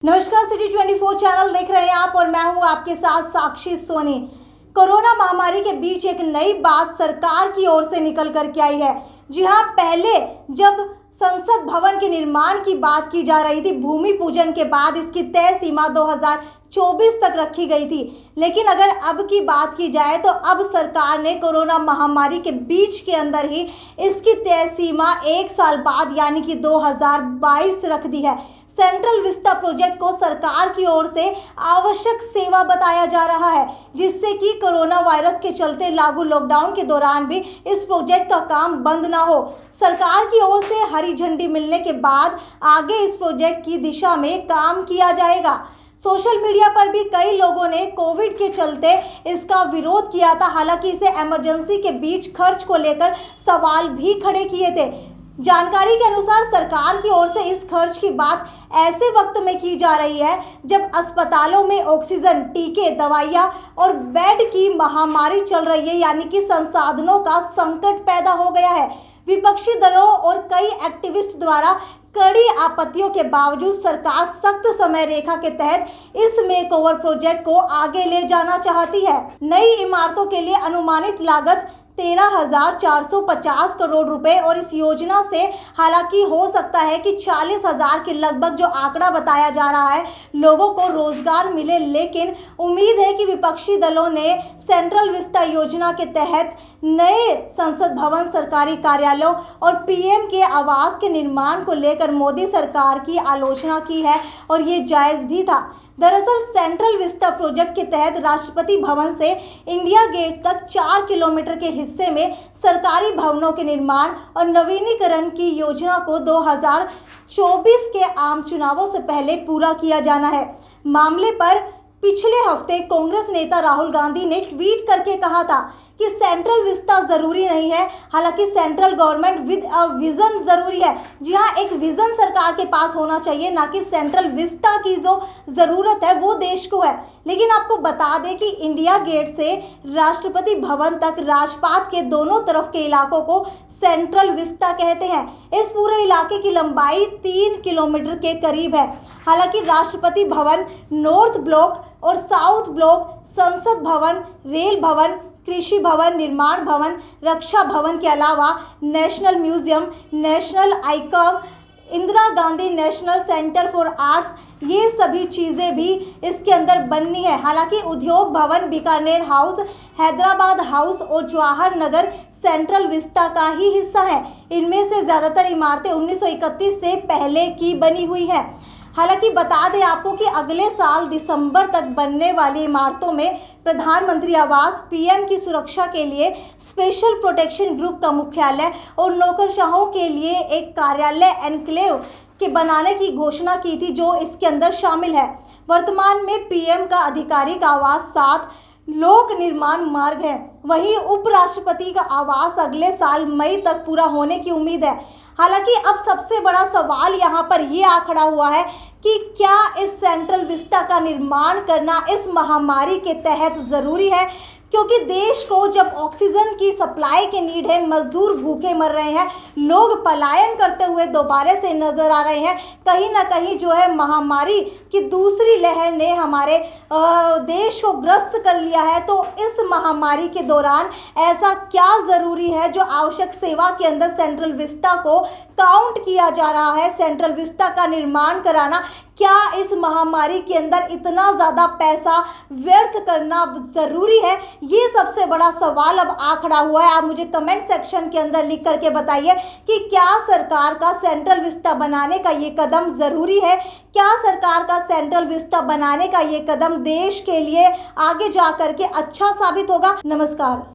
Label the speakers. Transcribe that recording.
Speaker 1: नमस्कार, city 24 channel देख रहे हैं आप और मैं हूं आपके साथ साक्षी सोनी। कोरोना महामारी के बीच एक नई बात सरकार की ओर से निकल कर के आई है। जी हां, पहले जब संसद भवन के निर्माण की बात की जा रही थी, भूमि पूजन के बाद इसकी तय सीमा 2024 तक रखी गई थी। लेकिन अगर अब की बात की जाए तो अब सरकार ने कोरोना महामारी के बीच के अंदर ही इसकी तय सीमा 1 साल बाद यानी कि 2022 रख दी है। सेंट्रल विस्टा प्रोजेक्ट को सरकार की ओर से आवश्यक सेवा बताया जा रहा है, जिससे कि कोरोना वायरस के चलते लागू लॉकडाउन के दौरान भी इस प्रोजेक्ट का काम बंद ना हो। सरकार की ओर से हरी झंडी मिलने के बाद आगे इस प्रोजेक्ट की दिशा में काम किया जाएगा। सोशल मीडिया पर भी कई लोगों ने कोविड के चलते इसका विरोध किया था। हालांकि इसे इमरजेंसी के बीच खर्च को लेकर सवाल भी खड़े किए थे। जानकारी के अनुसार सरकार की ओर से इस खर्च की बात ऐसे वक्त में की जा रही है जब अस्पतालों में ऑक्सीजन, टीके, दवाइयां और बेड की महामारी चल रही है, यानी कि संसाधनों का संकट पैदा हो गया है। विपक्षी दलों और कई एक्टिविस्ट द्वारा कड़ी आपत्तियों के बावजूद सरकार सख्त समय रेखा के तहत इस मेकओवर प्रोजेक्ट को आगे ले जाना चाहती है। नई इमारतों के लिए अनुमानित लागत 13,450 करोड़ रुपए और इस योजना से हालांकि हो सकता है कि 40,000 के लगभग जो आंकड़ा बताया जा रहा है लोगों को रोजगार मिले। लेकिन उम्मीद है कि विपक्षी दलों ने सेंट्रल विस्टा योजना के तहत नए संसद भवन, सरकारी कार्यालयों और पीएम के आवास के निर्माण को लेकर मोदी सरकार की आलोचना की है और ये जायज़ भी था। दरअसल सेंट्रल विस्टा प्रोजेक्ट के तहत राष्ट्रपति भवन से इंडिया गेट तक 4 किलोमीटर के हिस्से में सरकारी भवनों के निर्माण और नवीनीकरण की योजना को 2024 के आम चुनावों से पहले पूरा किया जाना है। मामले पर पिछले हफ्ते कांग्रेस नेता राहुल गांधी ने ट्वीट करके कहा था कि सेंट्रल विस्टा जरूरी नहीं है, हालांकि central government with a vision जरूरी है। जी हाँ, एक विजन सरकार के पास होना चाहिए, ना कि सेंट्रल विस्टा की जो ज़रूरत है वो देश को है। लेकिन आपको बता दें कि इंडिया गेट से राष्ट्रपति भवन तक राजपाथ के दोनों तरफ के इलाकों को सेंट्रल विस्टा कहते हैं। इस पूरे इलाके की लंबाई 3 किलोमीटर के करीब है। हालांकि राष्ट्रपति भवन, नॉर्थ ब्लॉक और साउथ ब्लॉक, संसद भवन, रेल भवन, कृषि भवन, निर्माण भवन, रक्षा भवन के अलावा national museum, national icon, Indira Gandhi national centre for arts, ये सभी चीज़ें भी इसके अंदर बननी है। हालांकि उद्योग भवन, बीकानेर हाउस, हैदराबाद हाउस और जवाहर नगर सेंट्रल विस्टा का ही हिस्सा है। इनमें से ज़्यादातर इमारतें 1931 से पहले की बनी हुई हैं। हालांकि बता दें आपको कि अगले साल दिसंबर तक बनने वाली इमारतों में प्रधानमंत्री आवास, पीएम की सुरक्षा के लिए स्पेशल प्रोटेक्शन ग्रुप का मुख्यालय और नौकरशाहों के लिए एक कार्यालय एनक्लेव के बनाने की घोषणा की थी, जो इसके अंदर शामिल है। वर्तमान में पीएम का आधिकारिक आवास 7 लोक निर्माण मार्ग है। वहीं उपराष्ट्रपति का आवास अगले साल मई तक पूरा होने की उम्मीद है। हालांकि अब सबसे बड़ा सवाल यहाँ पर ये आ खड़ा हुआ है कि क्या इस सेंट्रल विस्टा का निर्माण करना इस महामारी के तहत ज़रूरी है, क्योंकि देश को जब ऑक्सीजन की सप्लाई की नीड है, मजदूर भूखे मर रहे हैं, लोग पलायन करते हुए दोबारा से नज़र आ रहे हैं। कहीं ना कहीं जो है महामारी की दूसरी लहर ने हमारे देश को ग्रस्त कर लिया है। तो इस महामारी के दौरान ऐसा क्या ज़रूरी है जो आवश्यक सेवा के अंदर सेंट्रल विस्टा को काउंट किया जा रहा है, सेंट्रल विस्टा का निर्माण कराना, क्या इस महामारी के अंदर इतना ज़्यादा पैसा व्यर्थ करना ज़रूरी है? ये सबसे बड़ा सवाल अब आ खड़ा हुआ है। आप मुझे कमेंट सेक्शन के अंदर लिख करके बताइए कि क्या सरकार का सेंट्रल विस्टा बनाने का ये कदम ज़रूरी है? क्या सरकार का सेंट्रल विस्टा बनाने का ये कदम देश के लिए आगे जा कर के अच्छा साबित होगा? नमस्कार।